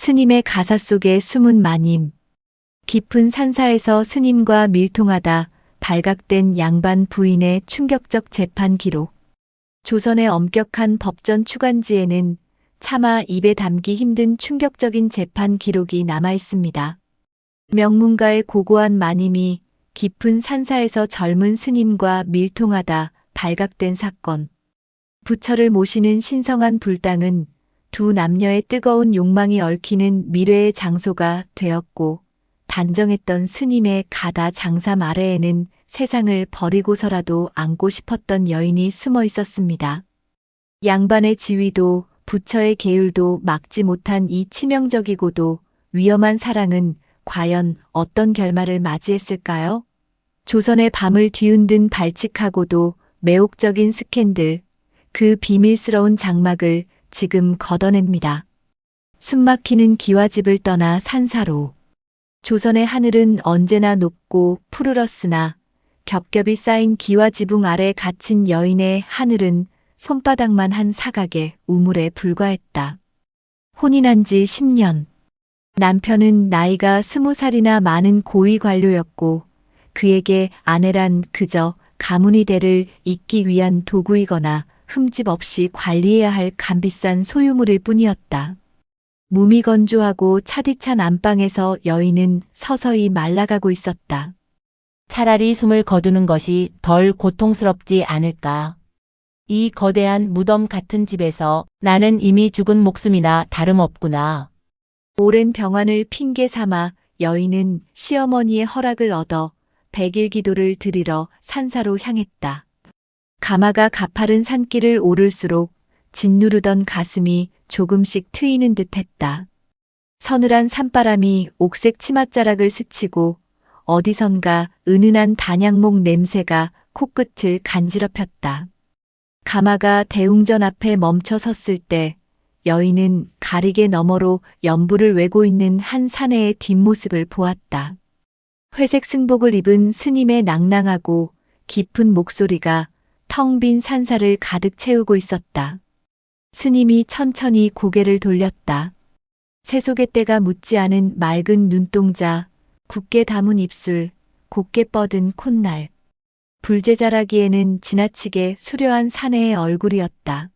스님의 가사 속에 숨은 마님. 깊은 산사에서 스님과 밀통하다 발각된 양반 부인의 충격적 재판 기록. 조선의 엄격한 법전 추관지에는 차마 입에 담기 힘든 충격적인 재판 기록이 남아 있습니다. 명문가의 고고한 마님이 깊은 산사에서 젊은 스님과 밀통하다 발각된 사건. 부처를 모시는 신성한 불당은 두 남녀의 뜨거운 욕망이 얽히는 미래의 장소가 되었고, 단정했던 스님의 가다 장삼 아래에는 세상을 버리고서라도 안고 싶었던 여인이 숨어 있었습니다. 양반의 지위도 부처의 계율도 막지 못한 이 치명적이고도 위험한 사랑은 과연 어떤 결말을 맞이했을까요? 조선의 밤을 뒤흔든 발칙하고도 매혹적인 스캔들, 그 비밀스러운 장막을 지금 걷어냅니다. 숨막히는 기와집을 떠나 산사로. 조선의 하늘은 언제나 높고 푸르렀으나 겹겹이 쌓인 기와지붕 아래 갇힌 여인의 하늘은 손바닥만 한 사각의 우물에 불과했다. 혼인한 지 10년. 남편은 나이가 20살이나 많은 고위 관료였고 그에게 아내란 그저 가문이 대를 잇기 위한 도구이거나 흠집 없이 관리해야 할 값비싼 소유물일 뿐이었다. 무미건조하고 차디찬 안방에서 여인은 서서히 말라가고 있었다. 차라리 숨을 거두는 것이 덜 고통스럽지 않을까. 이 거대한 무덤 같은 집에서 나는 이미 죽은 목숨이나 다름없구나. 오랜 병환을 핑계 삼아 여인은 시어머니의 허락을 얻어 백일 기도를 드리러 산사로 향했다. 가마가 가파른 산길을 오를수록 짓누르던 가슴이 조금씩 트이는 듯했다. 서늘한 산바람이 옥색 치맛자락을 스치고 어디선가 은은한 단양목 냄새가 코끝을 간지럽혔다. 가마가 대웅전 앞에 멈춰 섰을 때 여인은 가리개 너머로 연불을 외고 있는 한 사내의 뒷모습을 보았다. 회색 승복을 입은 스님의 낭낭하고 깊은 목소리가 텅 빈 산사를 가득 채우고 있었다. 스님이 천천히 고개를 돌렸다. 새소개때가 묻지 않은 맑은 눈동자, 굳게 담은 입술, 곱게 뻗은 콧날. 불제자라기에는 지나치게 수려한 사내의 얼굴이었다.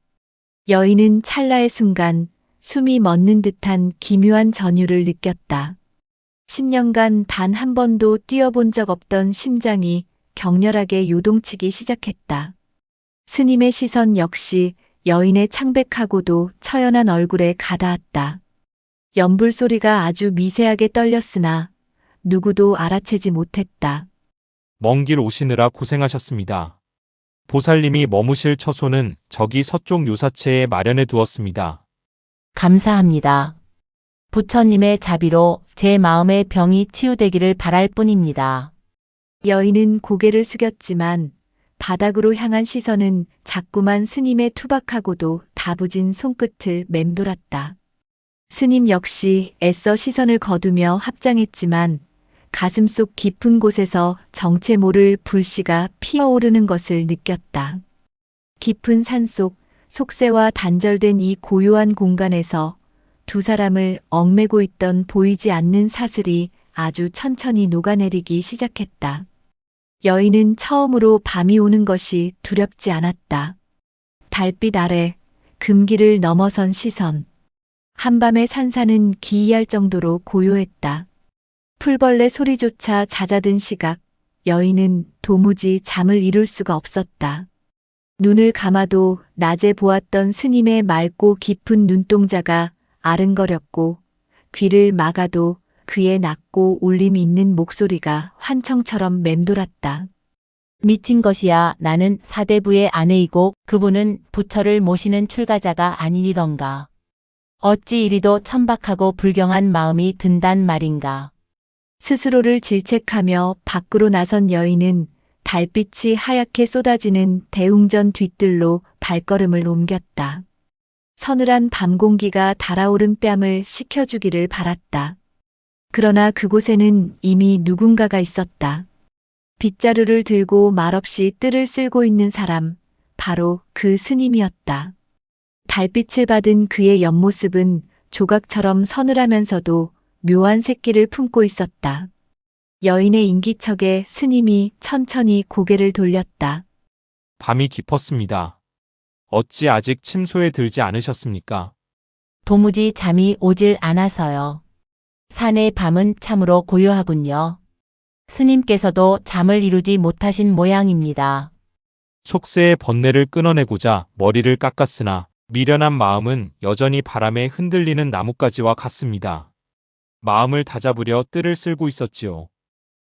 여인은 찰나의 순간 숨이 멎는 듯한 기묘한 전율을 느꼈다. 10년간 단 한 번도 뛰어본 적 없던 심장이 격렬하게 요동치기 시작했다. 스님의 시선 역시 여인의 창백하고도 처연한 얼굴에 가닿았다. 연불 소리가 아주 미세하게 떨렸으나 누구도 알아채지 못했다. 먼 길 오시느라 고생하셨습니다. 보살님이 머무실 처소는 저기 서쪽 요사체에 마련해 두었습니다. 감사합니다. 부처님의 자비로 제 마음의 병이 치유되기를 바랄 뿐입니다. 여인은 고개를 숙였지만 바닥으로 향한 시선은 자꾸만 스님의 투박하고도 다부진 손끝을 맴돌았다. 스님 역시 애써 시선을 거두며 합장했지만 가슴속 깊은 곳에서 정체 모를 불씨가 피어오르는 것을 느꼈다. 깊은 산속 속세와 단절된 이 고요한 공간에서 두 사람을 얽매고 있던 보이지 않는 사슬이 아주 천천히 녹아내리기 시작했다. 여인은 처음으로 밤이 오는 것이 두렵지 않았다. 달빛 아래 금기를 넘어선 시선. 한밤의 산사는 기이할 정도로 고요했다. 풀벌레 소리조차 잦아든 시각, 여인은 도무지 잠을 이룰 수가 없었다. 눈을 감아도 낮에 보았던 스님의 맑고 깊은 눈동자가 아른거렸고, 귀를 막아도 그의 낮고 울림 있는 목소리가 환청처럼 맴돌았다. 미친 것이야. 나는 사대부의 아내이고 그분은 부처를 모시는 출가자가 아니니던가. 어찌 이리도 천박하고 불경한 마음이 든단 말인가. 스스로를 질책하며 밖으로 나선 여인은 달빛이 하얗게 쏟아지는 대웅전 뒤뜰로 발걸음을 옮겼다. 서늘한 밤 공기가 달아오른 뺨을 식혀주기를 바랐다. 그러나 그곳에는 이미 누군가가 있었다. 빗자루를 들고 말없이 뜰을 쓸고 있는 사람, 바로 그 스님이었다. 달빛을 받은 그의 옆모습은 조각처럼 서늘하면서도 묘한 새끼를 품고 있었다. 여인의 인기척에 스님이 천천히 고개를 돌렸다. 밤이 깊었습니다. 어찌 아직 침소에 들지 않으셨습니까? 도무지 잠이 오질 않아서요. 산의 밤은 참으로 고요하군요. 스님께서도 잠을 이루지 못하신 모양입니다. 속세의 번뇌를 끊어내고자 머리를 깎았으나 미련한 마음은 여전히 바람에 흔들리는 나뭇가지와 같습니다. 마음을 다잡으려 뜰을 쓸고 있었지요.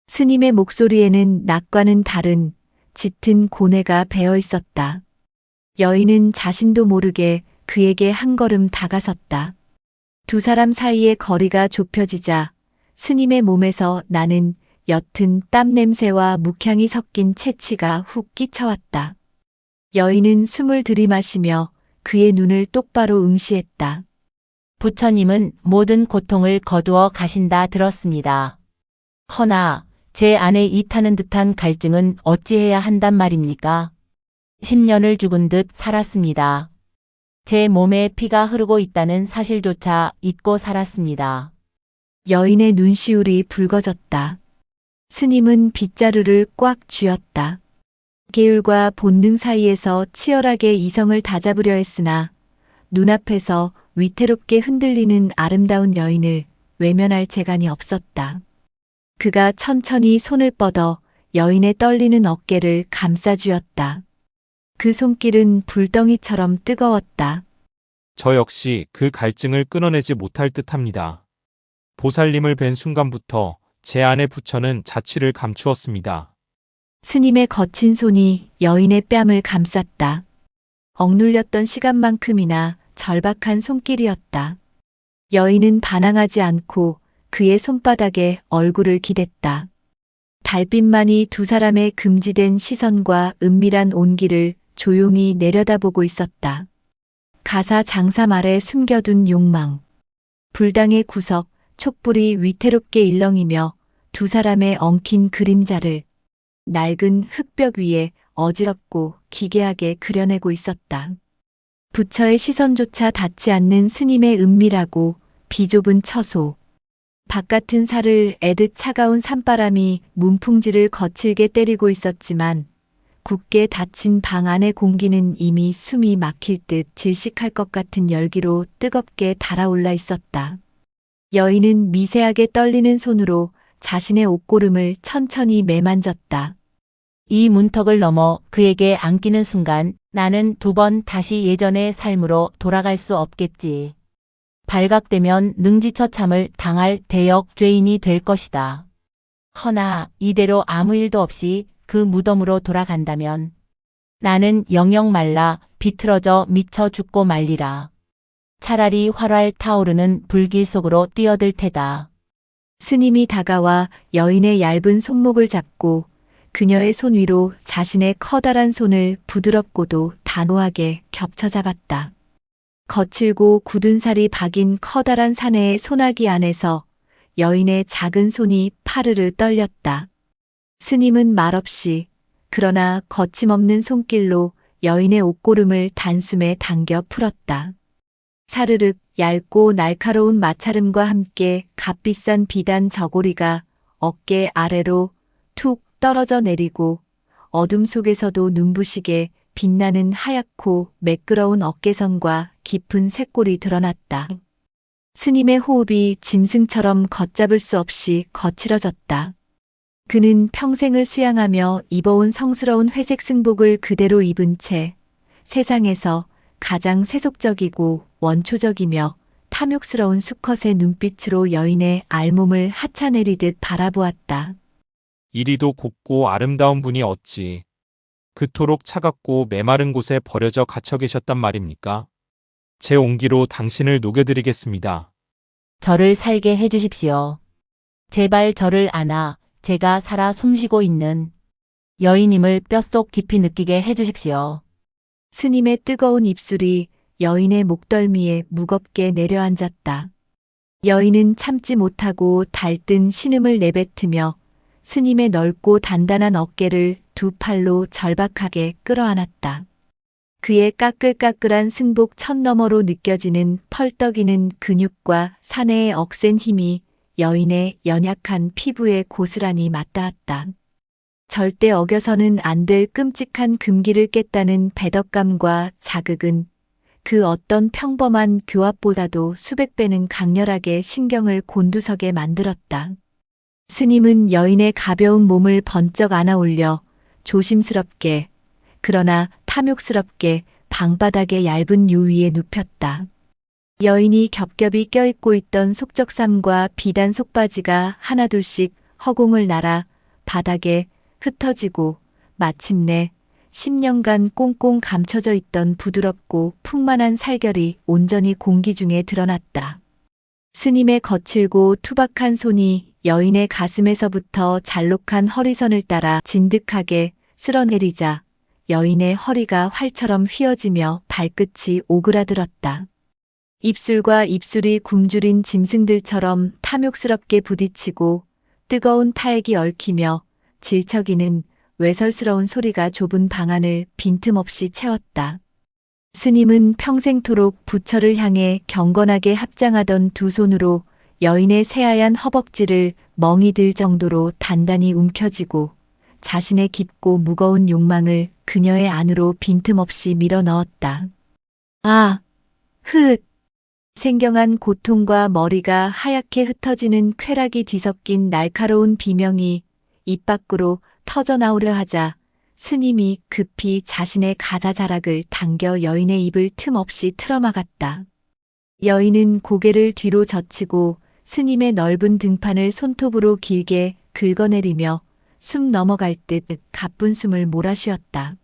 스님의 목소리에는 낮과는 다른 짙은 고뇌가 배어 있었다. 여인은 자신도 모르게 그에게 한 걸음 다가섰다. 두 사람 사이의 거리가 좁혀지자 스님의 몸에서 나는 옅은 땀 냄새와 묵향이 섞인 채취가 훅 끼쳐왔다. 여인은 숨을 들이마시며 그의 눈을 똑바로 응시했다. 부처님은 모든 고통을 거두어 가신다 들었습니다. 허나 제 안에 이타는 듯한 갈증은 어찌해야 한단 말입니까? 10년을 죽은 듯 살았습니다. 제 몸에 피가 흐르고 있다는 사실조차 잊고 살았습니다. 여인의 눈시울이 붉어졌다. 스님은 빗자루를 꽉 쥐었다. 계율과 본능 사이에서 치열하게 이성을 다잡으려 했으나 눈앞에서 위태롭게 흔들리는 아름다운 여인을 외면할 재간이 없었다. 그가 천천히 손을 뻗어 여인의 떨리는 어깨를 감싸쥐었다. 그 손길은 불덩이처럼 뜨거웠다. 저 역시 그 갈증을 끊어내지 못할 듯합니다. 보살님을 뵌 순간부터 제 안의 부처는 자취를 감추었습니다. 스님의 거친 손이 여인의 뺨을 감쌌다. 억눌렸던 시간만큼이나 절박한 손길이었다. 여인은 반항하지 않고 그의 손바닥에 얼굴을 기댔다. 달빛만이 두 사람의 금지된 시선과 은밀한 온기를 조용히 내려다보고 있었다. 가사 장삼 아래 숨겨둔 욕망. 불당의 구석, 촛불이 위태롭게 일렁이며 두 사람의 엉킨 그림자를 낡은 흙벽 위에 어지럽고 기괴하게 그려내고 있었다. 부처의 시선조차 닿지 않는 스님의 은밀하고 비좁은 처소. 바깥은 살을 애듯 차가운 산바람이 문풍지를 거칠게 때리고 있었지만 굳게 닫힌 방 안의 공기는 이미 숨이 막힐 듯 질식할 것 같은 열기로 뜨겁게 달아올라 있었다. 여인은 미세하게 떨리는 손으로 자신의 옷고름을 천천히 매만졌다. 이 문턱을 넘어 그에게 안기는 순간 나는 두 번 다시 예전의 삶으로 돌아갈 수 없겠지. 발각되면 능지처참을 당할 대역 죄인이 될 것이다. 허나 이대로 아무 일도 없이 그 무덤으로 돌아간다면 나는 영영 말라 비틀어져 미쳐 죽고 말리라. 차라리 활활 타오르는 불길 속으로 뛰어들 테다. 스님이 다가와 여인의 얇은 손목을 잡고 그녀의 손 위로 자신의 커다란 손을 부드럽고도 단호하게 겹쳐 잡았다. 거칠고 굳은 살이 박인 커다란 사내의 소나기 안에서 여인의 작은 손이 파르르 떨렸다. 스님은 말없이 그러나 거침없는 손길로 여인의 옷고름을 단숨에 당겨 풀었다. 사르륵 얇고 날카로운 마찰음과 함께 값비싼 비단 저고리가 어깨 아래로 툭 떨어져 내리고 어둠 속에서도 눈부시게 빛나는 하얗고 매끄러운 어깨선과 깊은 쇄골이 드러났다. 스님의 호흡이 짐승처럼 걷잡을 수 없이 거칠어졌다. 그는 평생을 수양하며 입어온 성스러운 회색 승복을 그대로 입은 채 세상에서 가장 세속적이고 원초적이며 탐욕스러운 수컷의 눈빛으로 여인의 알몸을 하차내리듯 바라보았다. 이리도 곱고 아름다운 분이 어찌 그토록 차갑고 메마른 곳에 버려져 갇혀 계셨단 말입니까? 제 온기로 당신을 녹여드리겠습니다. 저를 살게 해주십시오. 제발 저를 안아 제가 살아 숨쉬고 있는 여인임을 뼛속 깊이 느끼게 해주십시오. 스님의 뜨거운 입술이 여인의 목덜미에 무겁게 내려앉았다. 여인은 참지 못하고 달뜬 신음을 내뱉으며 스님의 넓고 단단한 어깨를 두 팔로 절박하게 끌어안았다. 그의 까끌까끌한 승복 천너머로 느껴지는 펄떡이는 근육과 사내의 억센 힘이 여인의 연약한 피부에 고스란히 맞닿았다. 절대 어겨서는 안 될 끔찍한 금기를 깼다는 배덕감과 자극은 그 어떤 평범한 교합보다도 수백 배는 강렬하게 신경을 곤두서게 만들었다. 스님은 여인의 가벼운 몸을 번쩍 안아 올려 조심스럽게 그러나 탐욕스럽게 방바닥의 얇은 유 위에 눕혔다. 여인이 겹겹이 껴입고 있던 속적삼과 비단 속바지가 하나둘씩 허공을 날아 바닥에 흩어지고 마침내 10년간 꽁꽁 감춰져 있던 부드럽고 풍만한 살결이 온전히 공기 중에 드러났다. 스님의 거칠고 투박한 손이 여인의 가슴에서부터 잘록한 허리선을 따라 진득하게 쓸어내리자 여인의 허리가 활처럼 휘어지며 발끝이 오그라들었다. 입술과 입술이 굶주린 짐승들처럼 탐욕스럽게 부딪히고 뜨거운 타액이 얽히며 질척이는 외설스러운 소리가 좁은 방 안을 빈틈없이 채웠다. 스님은 평생토록 부처를 향해 경건하게 합장하던 두 손으로 여인의 새하얀 허벅지를 멍이 들 정도로 단단히 움켜쥐고 자신의 깊고 무거운 욕망을 그녀의 안으로 빈틈없이 밀어 넣었다. 아, 흑! 생경한 고통과 머리가 하얗게 흩어지는 쾌락이 뒤섞인 날카로운 비명이 입 밖으로 터져나오려 하자 스님이 급히 자신의 가자자락을 당겨 여인의 입을 틈없이 틀어막았다. 여인은 고개를 뒤로 젖히고 스님의 넓은 등판을 손톱으로 길게 긁어내리며 숨 넘어갈 듯 가쁜 숨을 몰아쉬었다.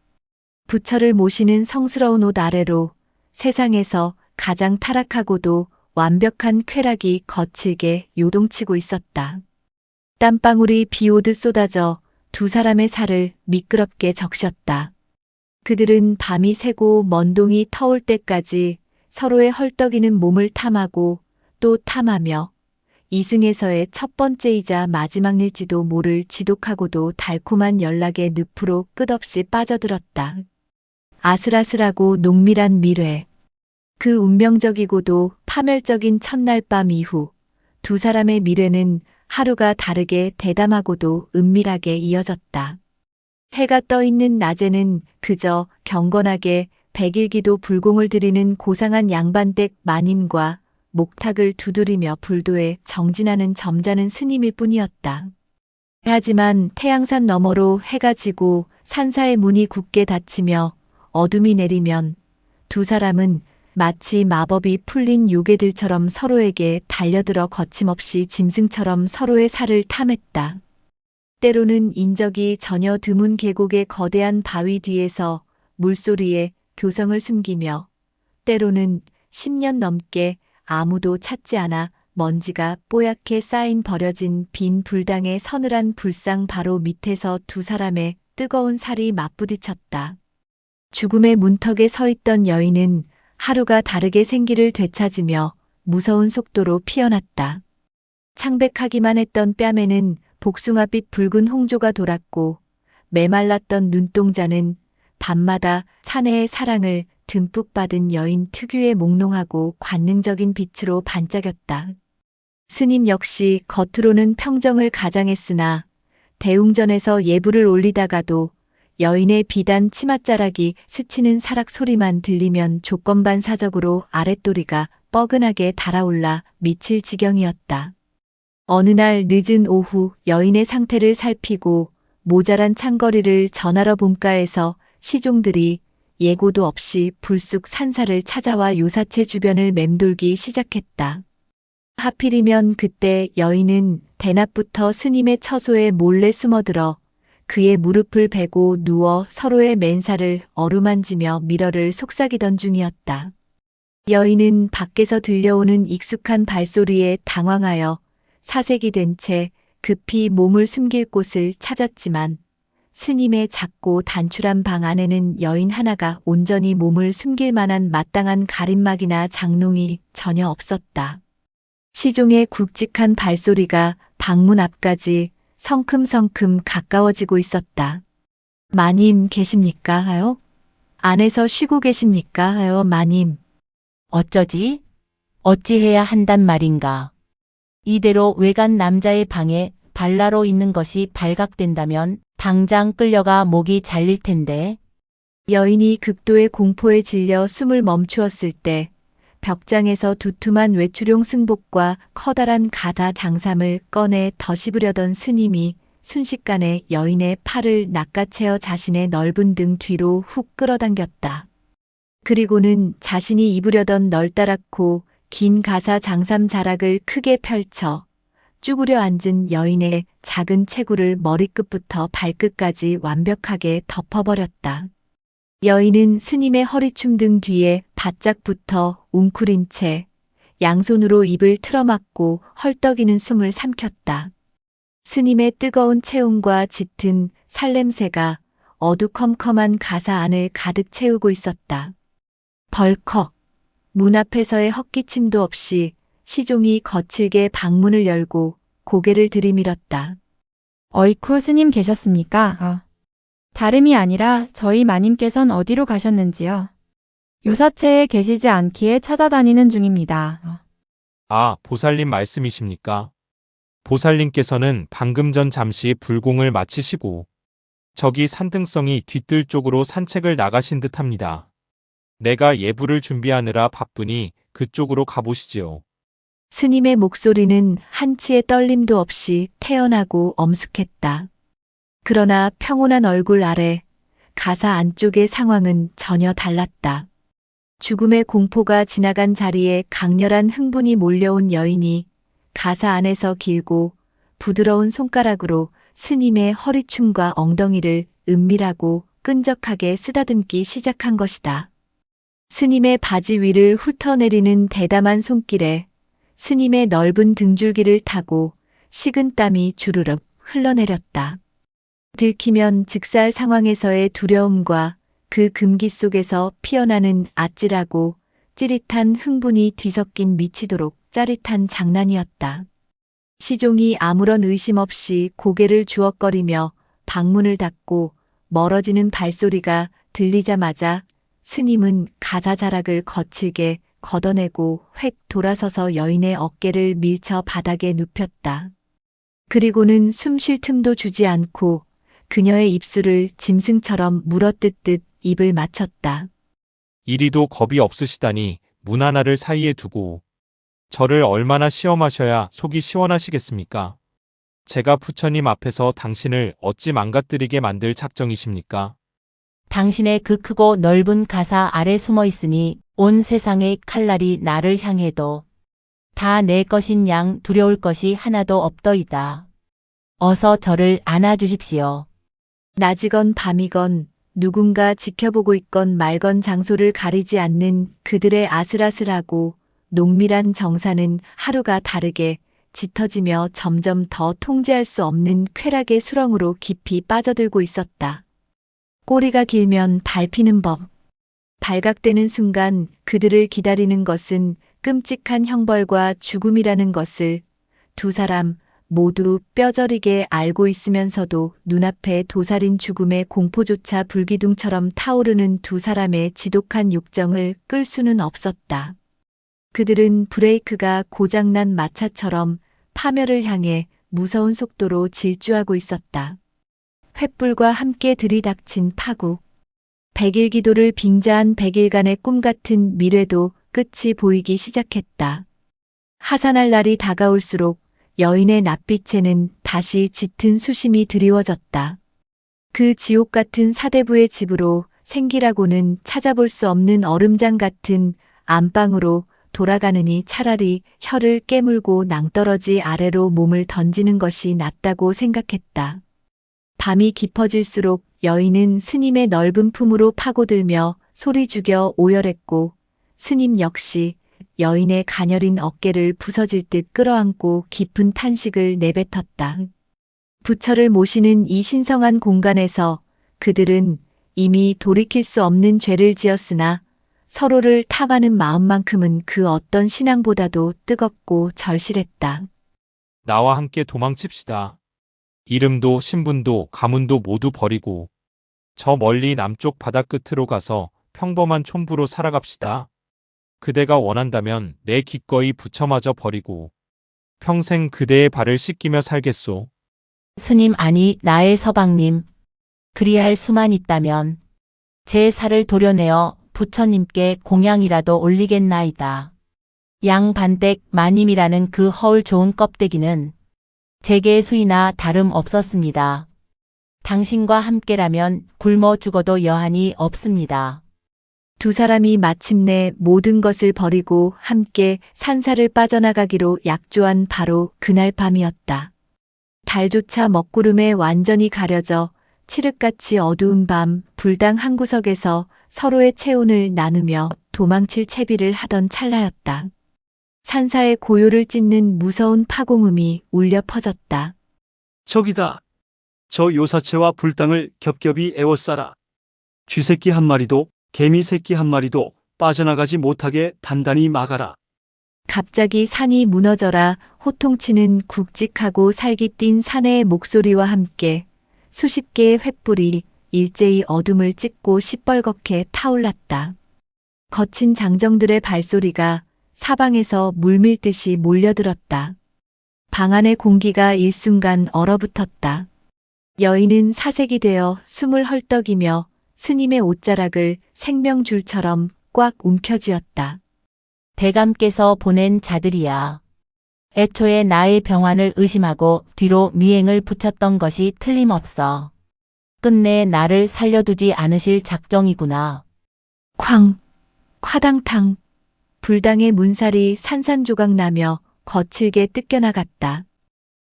부처를 모시는 성스러운 옷 아래로 세상에서 가장 타락하고도 완벽한 쾌락이 거칠게 요동치고 있었다. 땀방울이 비 오듯 쏟아져 두 사람의 살을 미끄럽게 적셨다. 그들은 밤이 새고 먼동이 터올 때까지 서로의 헐떡이는 몸을 탐하고 또 탐하며 이승에서의 첫 번째이자 마지막일지도 모를 지독하고도 달콤한 연락의 늪으로 끝없이 빠져들었다. 아슬아슬하고 농밀한 미래. 그 운명적이고도 파멸적인 첫날 밤 이후 두 사람의 미래는 하루가 다르게 대담하고도 은밀하게 이어졌다. 해가 떠 있는 낮에는 그저 경건하게 백일기도 불공을 드리는 고상한 양반댁 마님과 목탁을 두드리며 불도에 정진하는 점잖은 스님일 뿐이었다. 하지만 태양산 너머로 해가 지고 산사의 문이 굳게 닫히며 어둠이 내리면 두 사람은 마치 마법이 풀린 요괴들처럼 서로에게 달려들어 거침없이 짐승처럼 서로의 살을 탐했다. 때로는 인적이 전혀 드문 계곡의 거대한 바위 뒤에서 물소리에 교성을 숨기며 때로는 10년 넘게 아무도 찾지 않아 먼지가 뽀얗게 쌓인 버려진 빈 불당의 서늘한 불상 바로 밑에서 두 사람의 뜨거운 살이 맞부딪혔다. 죽음의 문턱에 서 있던 여인은 하루가 다르게 생기를 되찾으며 무서운 속도로 피어났다. 창백하기만 했던 뺨에는 복숭아빛 붉은 홍조가 돌았고 메말랐던 눈동자는 밤마다 사내의 사랑을 듬뿍 받은 여인 특유의 몽롱하고 관능적인 빛으로 반짝였다. 스님 역시 겉으로는 평정을 가장했으나 대웅전에서 예불을 올리다가도 여인의 비단 치맛자락이 스치는 사락 소리만 들리면 조건반사적으로 아랫도리가 뻐근하게 달아올라 미칠 지경이었다. 어느 날 늦은 오후 여인의 상태를 살피고 모자란 창거리를 전하러 본가에서 시종들이 예고도 없이 불쑥 산사를 찾아와 요사체 주변을 맴돌기 시작했다. 하필이면 그때 여인은 대낮부터 스님의 처소에 몰래 숨어들어 그의 무릎을 베고 누워 서로의 맨살을 어루만지며 미러를 속삭이던 중이었다. 여인은 밖에서 들려오는 익숙한 발소리에 당황하여 사색이 된 채 급히 몸을 숨길 곳을 찾았지만 스님의 작고 단출한 방 안에는 여인 하나가 온전히 몸을 숨길 만한 마땅한 가림막이나 장롱이 전혀 없었다. 시종의 굵직한 발소리가 방문 앞까지 성큼성큼 가까워지고 있었다. 마님 계십니까요? 안에서 쉬고 계십니까, 마님? 어쩌지? 어찌해야 한단 말인가? 이대로 외간 남자의 방에 발라로 있는 것이 발각된다면 당장 끌려가 목이 잘릴 텐데. 여인이 극도의 공포에 질려 숨을 멈추었을 때 벽장에서 두툼한 외출용 승복과 커다란 가다 장삼을 꺼내 덧입으려던 스님이 순식간에 여인의 팔을 낚아채어 자신의 넓은 등 뒤로 훅 끌어당겼다. 그리고는 자신이 입으려던 널따랗고 긴 가사 장삼 자락을 크게 펼쳐 쭈그려 앉은 여인의 작은 체구를 머리끝부터 발끝까지 완벽하게 덮어버렸다. 여인은 스님의 허리춤 등 뒤에 바짝 붙어 웅크린 채 양손으로 입을 틀어막고 헐떡이는 숨을 삼켰다. 스님의 뜨거운 체온과 짙은 살냄새가 어두컴컴한 가사 안을 가득 채우고 있었다. 벌컥 문 앞에서의 헛기침도 없이 시종이 거칠게 방문을 열고 고개를 들이밀었다. 어이쿠 스님 계셨습니까? 다름이 아니라 저희 마님께선 어디로 가셨는지요? 요사체에 계시지 않기에 찾아다니는 중입니다. 아, 보살님 말씀이십니까? 보살님께서는 방금 전 잠시 불공을 마치시고 저기 산등성이 뒤뜰 쪽으로 산책을 나가신 듯합니다. 내가 예불을 준비하느라 바쁘니 그쪽으로 가보시지요. 스님의 목소리는 한치의 떨림도 없이 태연하고 엄숙했다. 그러나 평온한 얼굴 아래 가사 안쪽의 상황은 전혀 달랐다. 죽음의 공포가 지나간 자리에 강렬한 흥분이 몰려온 여인이 가사 안에서 길고 부드러운 손가락으로 스님의 허리춤과 엉덩이를 은밀하고 끈적하게 쓰다듬기 시작한 것이다. 스님의 바지 위를 훑어내리는 대담한 손길에 스님의 넓은 등줄기를 타고 식은 땀이 주르륵 흘러내렸다. 들키면 즉살 상황에서의 두려움과 그 금기 속에서 피어나는 아찔하고 찌릿한 흥분이 뒤섞인 미치도록 짜릿한 장난이었다. 시종이 아무런 의심 없이 고개를 주걱거리며 방문을 닫고 멀어지는 발소리가 들리자마자 스님은 가사 자락을 거칠게 걷어내고 획 돌아서서 여인의 어깨를 밀쳐 바닥에 눕혔다. 그리고는 숨 쉴 틈도 주지 않고 그녀의 입술을 짐승처럼 물어뜯듯 입을 맞췄다. 이리도 겁이 없으시다니 문 하나를 사이에 두고 저를 얼마나 시험하셔야 속이 시원하시겠습니까? 제가 부처님 앞에서 당신을 어찌 망가뜨리게 만들 작정이십니까? 당신의 그 크고 넓은 가사 아래 숨어 있으니 온 세상의 칼날이 나를 향해도 다 내 것인 양 두려울 것이 하나도 없더이다. 어서 저를 안아주십시오. 낮이건 밤이건 누군가 지켜보고 있건 말건 장소를 가리지 않는 그들의 아슬아슬하고 농밀한 정사는 하루가 다르게 짙어지며 점점 더 통제할 수 없는 쾌락의 수렁으로 깊이 빠져들고 있었다. 꼬리가 길면 밟히는 법. 발각되는 순간 그들을 기다리는 것은 끔찍한 형벌과 죽음이라는 것을 두 사람 모두 뼈저리게 알고 있으면서도 눈앞에 도살인 죽음의 공포조차 불기둥처럼 타오르는 두 사람의 지독한 욕정을 끌 수는 없었다. 그들은 브레이크가 고장난 마차처럼 파멸을 향해 무서운 속도로 질주하고 있었다. 횃불과 함께 들이닥친 파국. 100일 기도를 빙자한 100일간의 꿈 같은 미래도 끝이 보이기 시작했다. 하산할 날이 다가올수록 여인의 낯빛에는 다시 짙은 수심이 드리워졌다. 그 지옥 같은 사대부의 집으로 생기라고는 찾아볼 수 없는 얼음장 같은 안방으로 돌아가느니 차라리 혀를 깨물고 낭떠러지 아래로 몸을 던지는 것이 낫다고 생각했다. 밤이 깊어질수록 여인은 스님의 넓은 품으로 파고들며 소리 죽여 오열했고 스님 역시 여인의 가녀린 어깨를 부서질 듯 끌어안고 깊은 탄식을 내뱉었다. 부처를 모시는 이 신성한 공간에서 그들은 이미 돌이킬 수 없는 죄를 지었으나 서로를 탐하는 마음만큼은 그 어떤 신앙보다도 뜨겁고 절실했다. 나와 함께 도망칩시다. 이름도 신분도 가문도 모두 버리고 저 멀리 남쪽 바다 끝으로 가서 평범한 촌부로 살아갑시다. 그대가 원한다면 내 기꺼이 부처마저 버리고 평생 그대의 발을 씻기며 살겠소. 스님 아니 나의 서방님. 그리할 수만 있다면 제 살을 도려내어 부처님께 공양이라도 올리겠나이다. 양반댁 마님이라는 그 허울 좋은 껍데기는 제게 수이나 다름 없었습니다. 당신과 함께라면 굶어 죽어도 여한이 없습니다. 두 사람이 마침내 모든 것을 버리고 함께 산사를 빠져나가기로 약조한 바로 그날 밤이었다. 달조차 먹구름에 완전히 가려져 칠흑같이 어두운 밤 불당 한 구석에서 서로의 체온을 나누며 도망칠 채비를 하던 찰나였다. 산사의 고요를 찢는 무서운 파공음이 울려 퍼졌다. 저기다. 저 요사체와 불당을 겹겹이 에워싸라. 쥐새끼 한 마리도 개미 새끼 한 마리도 빠져나가지 못하게 단단히 막아라. 갑자기 산이 무너져라 호통치는 굵직하고 살기 띈 사내의 목소리와 함께 수십 개의 횃불이 일제히 어둠을 찢고 시뻘겋게 타올랐다. 거친 장정들의 발소리가 사방에서 물밀듯이 몰려들었다. 방 안의 공기가 일순간 얼어붙었다. 여인은 사색이 되어 숨을 헐떡이며 스님의 옷자락을 생명줄처럼 꽉 움켜쥐었다. 대감께서 보낸 자들이야. 애초에 나의 병환을 의심하고 뒤로 미행을 붙였던 것이 틀림없어. 끝내 나를 살려두지 않으실 작정이구나. 쾅! 화당탕! 불당의 문살이 산산조각 나며 거칠게 뜯겨나갔다.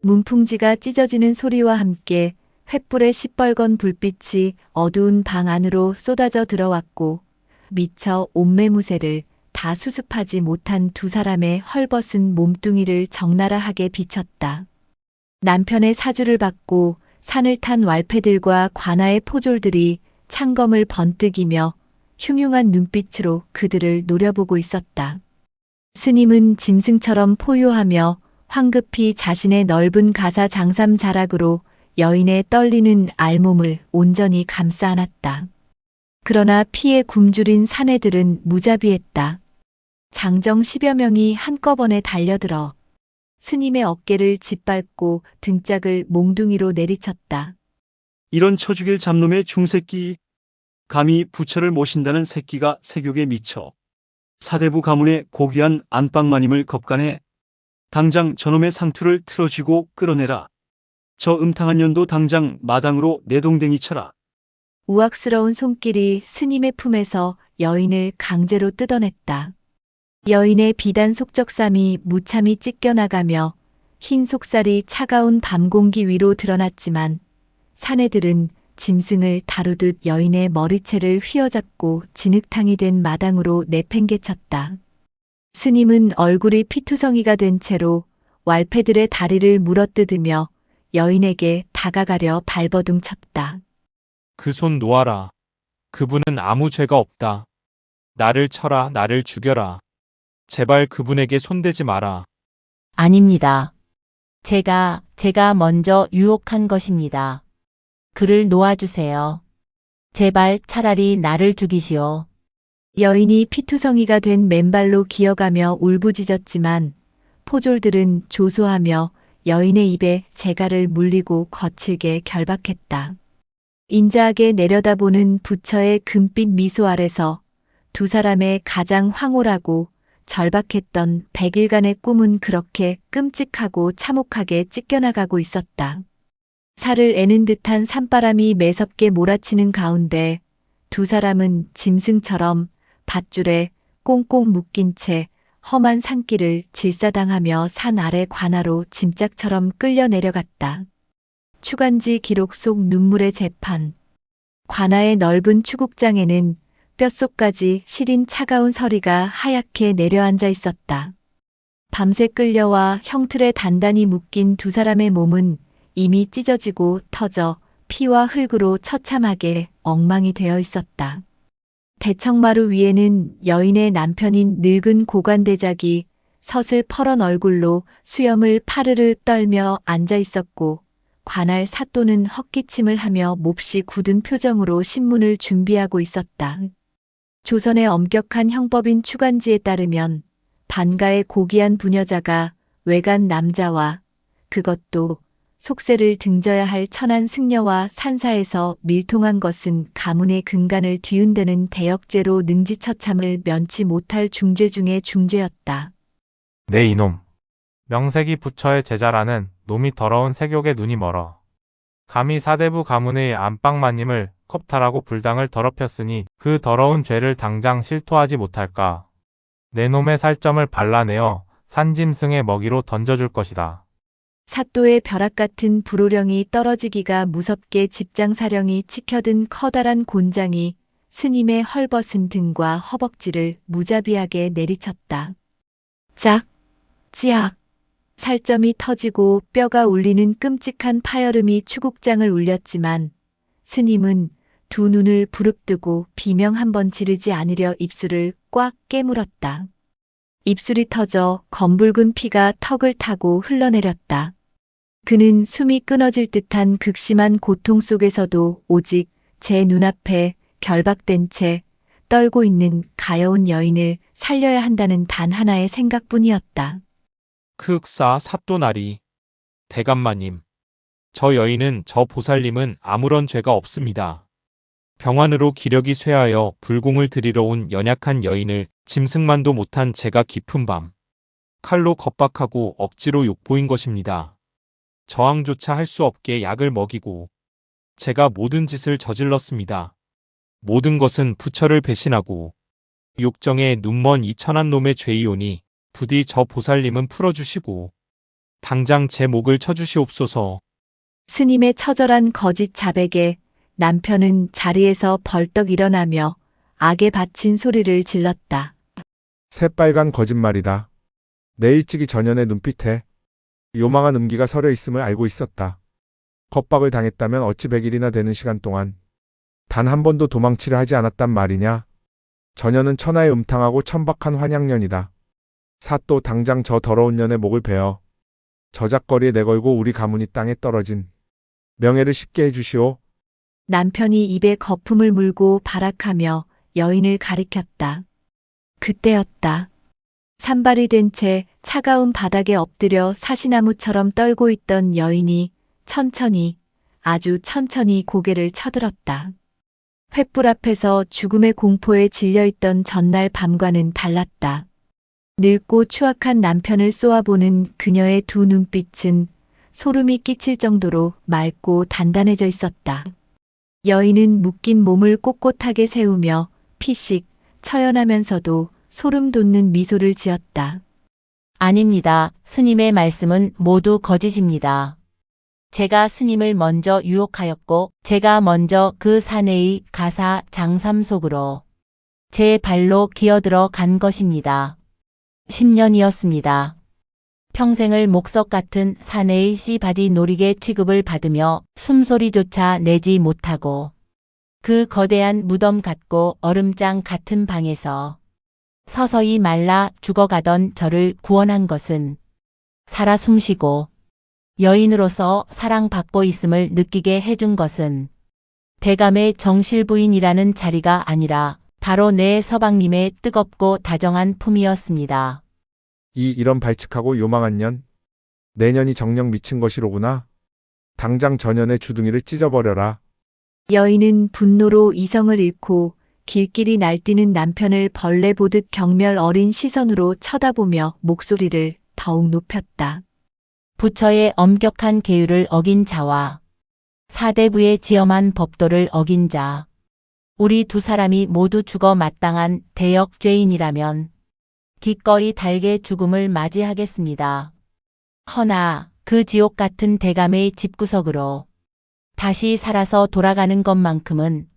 문풍지가 찢어지는 소리와 함께 횃불의 시뻘건 불빛이 어두운 방 안으로 쏟아져 들어왔고 미처 옷매무새를 다 수습하지 못한 두 사람의 헐벗은 몸뚱이를 적나라하게 비쳤다. 남편의 사주를 받고 산을 탄 왈패들과 관아의 포졸들이 창검을 번뜩이며 흉흉한 눈빛으로 그들을 노려보고 있었다. 스님은 짐승처럼 포효하며 황급히 자신의 넓은 가사 장삼 자락으로 여인의 떨리는 알몸을 온전히 감싸 안았다. 그러나 피에 굶주린 사내들은 무자비했다. 장정 10여 명이 한꺼번에 달려들어 스님의 어깨를 짓밟고 등짝을 몽둥이로 내리쳤다. 이런 쳐죽일 잡놈의 중새끼. 감히 부처를 모신다는 새끼가 세욕에 미쳐 사대부 가문의 고귀한 안방마님을 겁간해 당장 저놈의 상투를 틀어쥐고 끌어내라. 저 음탕한 년도 당장 마당으로 내동댕이 쳐라. 우악스러운 손길이 스님의 품에서 여인을 강제로 뜯어냈다. 여인의 비단 속적삼이 무참히 찢겨나가며 흰 속살이 차가운 밤 공기 위로 드러났지만 사내들은 짐승을 다루듯 여인의 머리채를 휘어잡고 진흙탕이 된 마당으로 내팽개쳤다. 스님은 얼굴이 피투성이가 된 채로 왈패들의 다리를 물어뜯으며 여인에게 다가가려 발버둥 쳤다. 그 손 놓아라. 그분은 아무 죄가 없다. 나를 쳐라, 나를 죽여라. 제발 그분에게 손대지 마라. 아닙니다. 제가 먼저 유혹한 것입니다. 그를 놓아주세요. 제발 차라리 나를 죽이시오. 여인이 피투성이가 된 맨발로 기어가며 울부짖었지만 포졸들은 조소하며 여인의 입에 재갈을 물리고 거칠게 결박했다. 인자하게 내려다보는 부처의 금빛 미소 아래서 두 사람의 가장 황홀하고 절박했던 100일간의 꿈은 그렇게 끔찍하고 참혹하게 찢겨나가고 있었다. 살을 애는 듯한 산바람이 매섭게 몰아치는 가운데 두 사람은 짐승처럼 밧줄에 꽁꽁 묶인 채 험한 산길을 질사당하며 산 아래 관아로 짐짝처럼 끌려 내려갔다. 추간지 기록 속 눈물의 재판. 관아의 넓은 추국장에는 뼛속까지 시린 차가운 서리가 하얗게 내려앉아 있었다. 밤새 끌려와 형틀에 단단히 묶인 두 사람의 몸은 이미 찢어지고 터져 피와 흙으로 처참하게 엉망이 되어 있었다. 대청마루 위에는 여인의 남편인 늙은 고관대작이 서슬 퍼런 얼굴로 수염을 파르르 떨며 앉아 있었고 관할 사또는 헛기침을 하며 몹시 굳은 표정으로 신문을 준비하고 있었다. 조선의 엄격한 형법인 추관지에 따르면 반가의 고귀한 부녀자가 외간 남자와 그것도 속세를 등져야 할 천한 승려와 산사에서 밀통한 것은 가문의 근간을 뒤흔드는 대역죄로 능지처참을 면치 못할 중죄 중의 중죄였다. 네 이놈. 명색이 부처의 제자라는 놈이 더러운 세욕에 눈이 멀어. 감히 사대부 가문의 안방마님을 컵탈하고 불당을 더럽혔으니 그 더러운 죄를 당장 실토하지 못할까. 내 놈의 살점을 발라내어 산짐승의 먹이로 던져줄 것이다. 사또의 벼락 같은 불호령이 떨어지기가 무섭게 집장사령이 치켜든 커다란 곤장이 스님의 헐벗은 등과 허벅지를 무자비하게 내리쳤다. 짝, 찌악, 살점이 터지고 뼈가 울리는 끔찍한 파열음이 추국장을 울렸지만 스님은 두 눈을 부릅뜨고 비명 한 번 지르지 않으려 입술을 꽉 깨물었다. 입술이 터져 검붉은 피가 턱을 타고 흘러내렸다. 그는 숨이 끊어질 듯한 극심한 고통 속에서도 오직 제 눈앞에 결박된 채 떨고 있는 가여운 여인을 살려야 한다는 단 하나의 생각뿐이었다. 크흑사 사또나리. 대감마님. 저 여인은 저 보살님은 아무런 죄가 없습니다. 병환으로 기력이 쇠하여 불공을 들이러 온 연약한 여인을 짐승만도 못한 제가 깊은 밤 칼로 겁박하고 억지로 욕보인 것입니다. 저항조차 할 수 없게 약을 먹이고 제가 모든 짓을 저질렀습니다. 모든 것은 부처를 배신하고 욕정에 눈먼 이 천한 놈의 죄이오니 부디 저 보살님은 풀어주시고 당장 제 목을 쳐주시옵소서. 스님의 처절한 거짓 자백에 남편은 자리에서 벌떡 일어나며 악에 바친 소리를 질렀다. 새빨간 거짓말이다. 내 일찍이 전연의 눈빛에 요망한 음기가 서려 있음을 알고 있었다. 겁박을 당했다면 어찌 100일이나 되는 시간 동안 단 한 번도 도망치려 하지 않았단 말이냐. 전연은 천하의 음탕하고 천박한 환양년이다. 사또 당장 저 더러운 년의 목을 베어 저작거리에 내걸고 우리 가문이 땅에 떨어진 명예를 쉽게 해주시오. 남편이 입에 거품을 물고 발악하며 여인을 가리켰다. 그때였다. 산발이 된 채 차가운 바닥에 엎드려 사시나무처럼 떨고 있던 여인이 천천히, 아주 천천히 고개를 쳐들었다. 횃불 앞에서 죽음의 공포에 질려있던 전날 밤과는 달랐다. 늙고 추악한 남편을 쏘아보는 그녀의 두 눈빛은 소름이 끼칠 정도로 맑고 단단해져 있었다. 여인은 묶인 몸을 꼿꼿하게 세우며 피식 처연하면서도 소름 돋는 미소를 지었다. 아닙니다. 스님의 말씀은 모두 거짓입니다. 제가 스님을 먼저 유혹하였고 제가 먼저 그 사내의 가사 장삼 속으로 제 발로 기어들어 간 것입니다. 10년이었습니다. 평생을 목석 같은 사내의 씨바디 놀이개 취급을 받으며 숨소리조차 내지 못하고 그 거대한 무덤 같고 얼음장 같은 방에서 서서히 말라 죽어가던 저를 구원한 것은 살아 숨쉬고 여인으로서 사랑받고 있음을 느끼게 해준 것은 대감의 정실부인이라는 자리가 아니라 바로 내 서방님의 뜨겁고 다정한 품이었습니다. 이런 발칙하고 요망한 년. 내년이 정녕 미친 것이로구나. 당장 전연의 주둥이를 찢어버려라. 여인은 분노로 이성을 잃고 길길이 날뛰는 남편을 벌레 보듯 경멸 어린 시선으로 쳐다보며 목소리를 더욱 높였다. 부처의 엄격한 계율을 어긴 자와 사대부의 지엄한 법도를 어긴 자, 우리 두 사람이 모두 죽어 마땅한 대역죄인이라면 기꺼이 달게 죽음을 맞이하겠습니다. 허나 그 지옥 같은 대감의 집구석으로 다시 살아서 돌아가는 것만큼은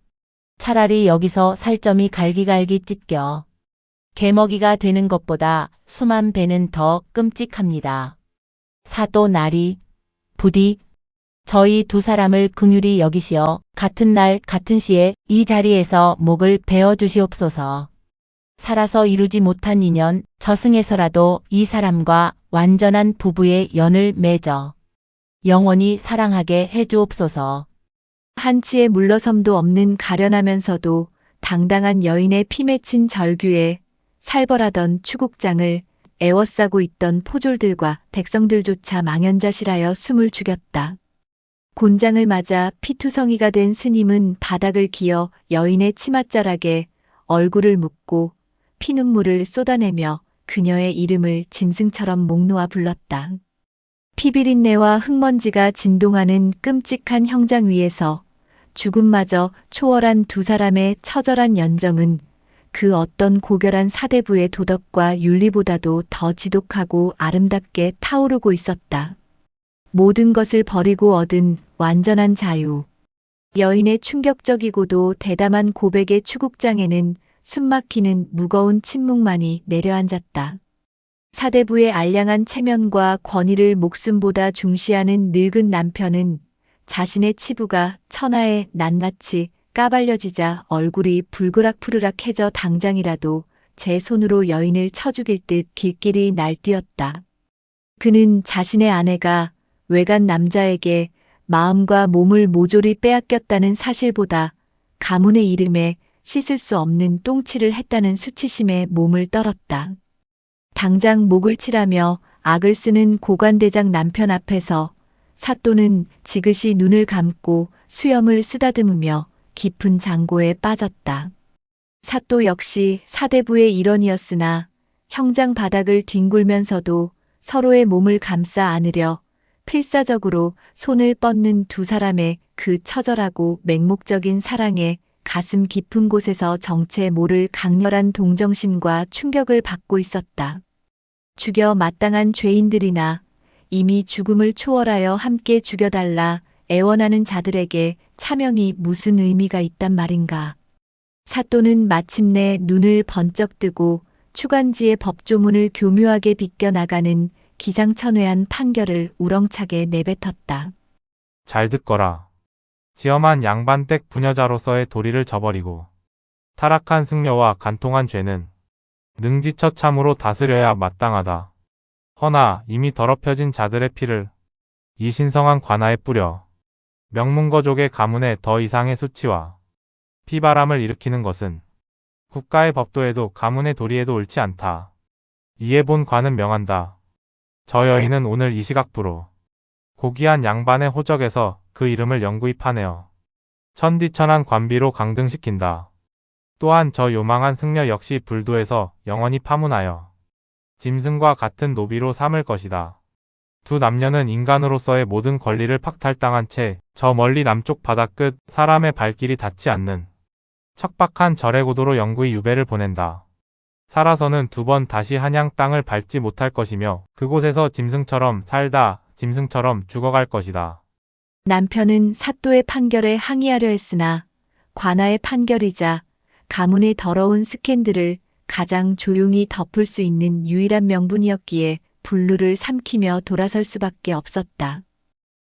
차라리 여기서 살점이 갈기갈기 찢겨 개먹이가 되는 것보다 수만 배는 더 끔찍합니다. 사또 나리, 부디 저희 두 사람을 긍휼히 여기시어 같은 날 같은 시에 이 자리에서 목을 베어 주시옵소서. 살아서 이루지 못한 인연 저승에서라도 이 사람과 완전한 부부의 연을 맺어 영원히 사랑하게 해주옵소서. 한치의 물러섬도 없는 가련하면서도 당당한 여인의 피 맺힌 절규에 살벌하던 추국장을 애워싸고 있던 포졸들과 백성들조차 망연자실하여 숨을 죽였다. 곤장을 맞아 피투성이가 된 스님은 바닥을 기어 여인의 치맛자락에 얼굴을 묻고 피눈물을 쏟아내며 그녀의 이름을 짐승처럼 목 놓아 불렀다. 피비린내와 흙먼지가 진동하는 끔찍한 형장 위에서 죽음마저 초월한 두 사람의 처절한 연정은 그 어떤 고결한 사대부의 도덕과 윤리보다도 더 지독하고 아름답게 타오르고 있었다. 모든 것을 버리고 얻은 완전한 자유. 여인의 충격적이고도 대담한 고백의 추국장에는 숨막히는 무거운 침묵만이 내려앉았다. 사대부의 알량한 체면과 권위를 목숨보다 중시하는 늙은 남편은 자신의 치부가 천하에 낱낱이 까발려지자 얼굴이 불그락푸르락해져 당장이라도 제 손으로 여인을 쳐 죽일 듯 길길이 날뛰었다. 그는 자신의 아내가 외간 남자에게 마음과 몸을 모조리 빼앗겼다는 사실보다 가문의 이름에 씻을 수 없는 똥칠을 했다는 수치심에 몸을 떨었다. 당장 목을 칠하며 악을 쓰는 고관대장 남편 앞에서 사또는 지그시 눈을 감고 수염을 쓰다듬으며 깊은 장고에 빠졌다. 사또 역시 사대부의 일원이었으나 형장 바닥을 뒹굴면서도 서로의 몸을 감싸 안으려 필사적으로 손을 뻗는 두 사람의 그 처절하고 맹목적인 사랑에 가슴 깊은 곳에서 정체 모를 강렬한 동정심과 충격을 받고 있었다. 죽여 마땅한 죄인들이나 이미 죽음을 초월하여 함께 죽여달라 애원하는 자들에게 차명이 무슨 의미가 있단 말인가. 사또는 마침내 눈을 번쩍 뜨고 추간지의 법조문을 교묘하게 비껴나가는 기상천외한 판결을 우렁차게 내뱉었다. 잘 듣거라. 지엄한 양반댁 부녀자로서의 도리를 저버리고 타락한 승려와 간통한 죄는 능지처참으로 다스려야 마땅하다. 허나 이미 더럽혀진 자들의 피를 이 신성한 관아에 뿌려 명문거족의 가문에 더 이상의 수치와 피바람을 일으키는 것은 국가의 법도에도 가문의 도리에도 옳지 않다. 이에 본 관은 명한다. 저 여인은 오늘 이 시각부로 고귀한 양반의 호적에서 그 이름을 영구히 파내어 천디천한 관비로 강등시킨다. 또한 저 요망한 승려 역시 불도에서 영원히 파문하여 짐승과 같은 노비로 삼을 것이다. 두 남녀는 인간으로서의 모든 권리를 박탈당한 채 저 멀리 남쪽 바다 끝 사람의 발길이 닿지 않는 척박한 절의 고도로 영구히 유배를 보낸다. 살아서는 두 번 다시 한양 땅을 밟지 못할 것이며 그곳에서 짐승처럼 살다 짐승처럼 죽어갈 것이다. 남편은 사또의 판결에 항의하려 했으나 관아의 판결이자 가문의 더러운 스캔들을 가장 조용히 덮을 수 있는 유일한 명분이었기에 분루를 삼키며 돌아설 수밖에 없었다.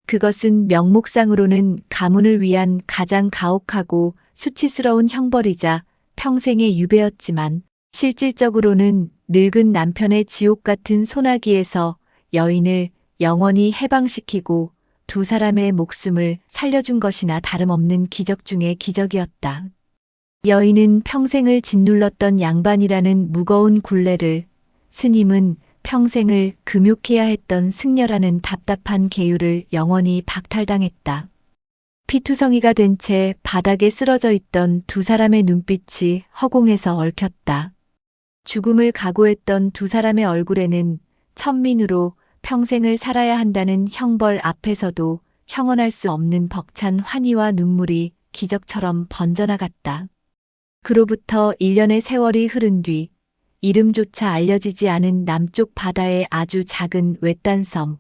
그것은 명목상으로는 가문을 위한 가장 가혹하고 수치스러운 형벌이자 평생의 유배였지만 실질적으로는 늙은 남편의 지옥 같은 소나기에서 여인을 영원히 해방시키고 두 사람의 목숨을 살려준 것이나 다름없는 기적 중의 기적이었다. 여인은 평생을 짓눌렀던 양반이라는 무거운 굴레를, 스님은 평생을 금욕해야 했던 승려라는 답답한 계율을 영원히 박탈당했다. 피투성이가 된 채 바닥에 쓰러져 있던 두 사람의 눈빛이 허공에서 얽혔다. 죽음을 각오했던 두 사람의 얼굴에는 천민으로 평생을 살아야 한다는 형벌 앞에서도 형언할 수 없는 벅찬 환희와 눈물이 기적처럼 번져나갔다. 그로부터 1년의 세월이 흐른 뒤 이름조차 알려지지 않은 남쪽 바다의 아주 작은 외딴 섬.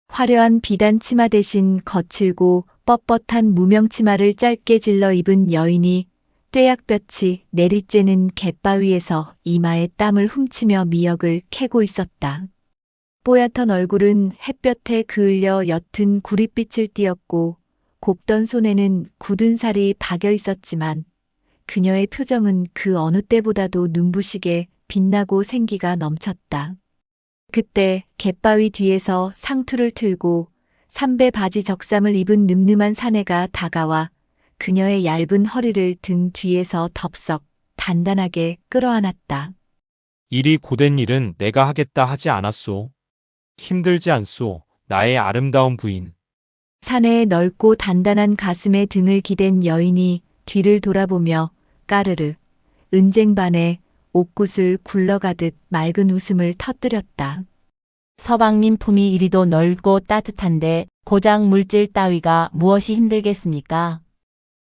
화려한 비단 치마 대신 거칠고 뻣뻣한 무명 치마를 짧게 질러 입은 여인이 뙤약볕이 내리쬐는 갯바위에서 이마에 땀을 훔치며 미역을 캐고 있었다. 뽀얗던 얼굴은 햇볕에 그을려 옅은 구릿빛을 띠었고 곱던 손에는 굳은 살이 박여 있었지만 그녀의 표정은 그 어느 때보다도 눈부시게 빛나고 생기가 넘쳤다. 그때 갯바위 뒤에서 상투를 틀고 삼배 바지 적삼을 입은 늠름한 사내가 다가와 그녀의 얇은 허리를 등 뒤에서 덥석 단단하게 끌어안았다. 일이 고된 일은 내가 하겠다 하지 않았소. 힘들지 않소. 나의 아름다운 부인. 사내의 넓고 단단한 가슴에 등을 기댄 여인이 뒤를 돌아보며 까르르 은쟁반에 옥굿을 굴러가듯 맑은 웃음을 터뜨렸다. 서방님 품이 이리도 넓고 따뜻한데 고작 물질 따위가 무엇이 힘들겠습니까?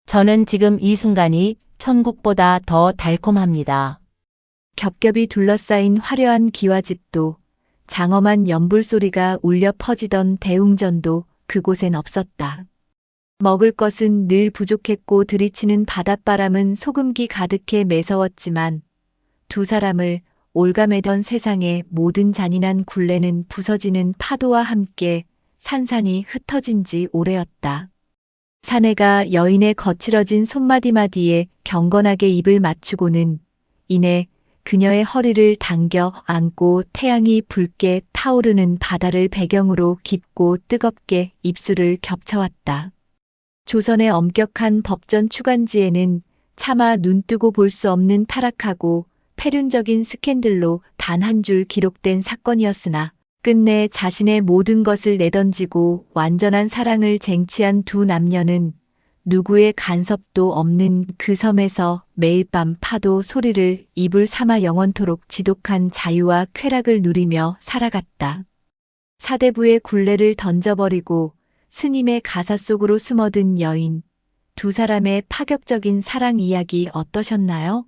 저는 지금 이 순간이 천국보다 더 달콤합니다. 겹겹이 둘러싸인 화려한 기와집도 장엄한 연불소리가 울려 퍼지던 대웅전도 그곳엔 없었다. 먹을 것은 늘 부족했고 들이치는 바닷바람은 소금기 가득해 매서웠지만 두 사람을 올가매던 세상의 모든 잔인한 굴레는 부서지는 파도와 함께 산산이 흩어진 지 오래였다. 사내가 여인의 거칠어진 손마디마디에 경건하게 입을 맞추고는 이내 그녀의 허리를 당겨 안고 태양이 붉게 타오르는 바다를 배경으로 깊고 뜨겁게 입술을 겹쳐왔다. 조선의 엄격한 법전 추관지에는 차마 눈뜨고 볼 수 없는 타락하고 폐륜적인 스캔들로 단 한 줄 기록된 사건이었으나 끝내 자신의 모든 것을 내던지고 완전한 사랑을 쟁취한 두 남녀는 누구의 간섭도 없는 그 섬에서 매일 밤 파도 소리를 입을 삼아 영원토록 지독한 자유와 쾌락을 누리며 살아갔다. 사대부의 굴레를 던져버리고 스님의 가사 속으로 숨어든 여인, 두 사람의 파격적인 사랑 이야기 어떠셨나요?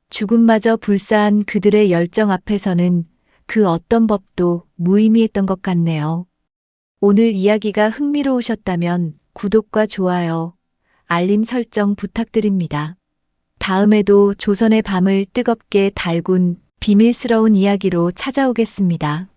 죽음마저 불사한 그들의 열정 앞에서는 그 어떤 법도 무의미했던 것 같네요. 오늘 이야기가 흥미로우셨다면 구독과 좋아요, 알림 설정 부탁드립니다. 다음에도 조선의 밤을 뜨겁게 달군 비밀스러운 이야기로 찾아오겠습니다.